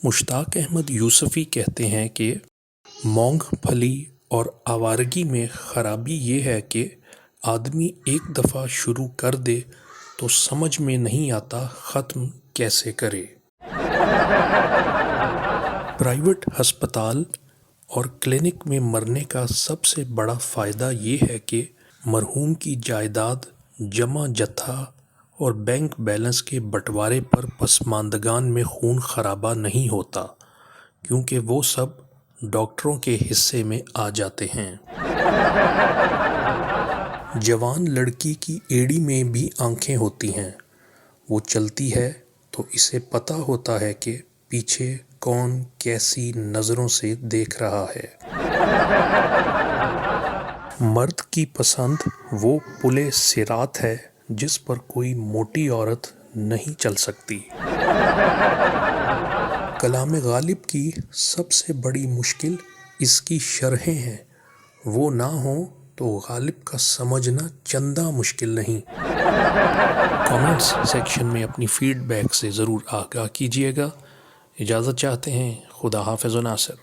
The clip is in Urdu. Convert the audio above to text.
مشتاق احمد یوسفی کہتے ہیں کہ مونگ پھلی اور آوارگی میں خرابی یہ ہے کہ آدمی ایک دفعہ شروع کر دے تو سمجھ میں نہیں آتا ختم کیسے کرے۔ پرائیویٹ ہسپتال اور کلینک میں مرنے کا سب سے بڑا فائدہ یہ ہے کہ مرحوم کی جائیداد جمع جتھا اور بینک بیلنس کے بٹوارے پر پسماندگان میں خون خرابہ نہیں ہوتا، کیونکہ وہ سب ڈاکٹروں کے حصے میں آ جاتے ہیں۔ جوان لڑکی کی ایڑی میں بھی آنکھیں ہوتی ہیں، وہ چلتی ہے تو اسے پتہ ہوتا ہے کہ پیچھے کون کیسی نظروں سے دیکھ رہا ہے۔ مرد کی پسند وہ پلِ صراط ہے جس پر کوئی موٹی عورت نہیں چل سکتی۔ کلام غالب کی سب سے بڑی مشکل اس کی شرحیں ہیں، وہ نہ ہوں تو غالب کا سمجھنا چنداں مشکل نہیں۔ کامنٹس سیکشن میں اپنی فیڈ بیک سے ضرور آگاہ کیجیے گا۔ اجازت چاہتے ہیں، خدا حافظ و ناصر۔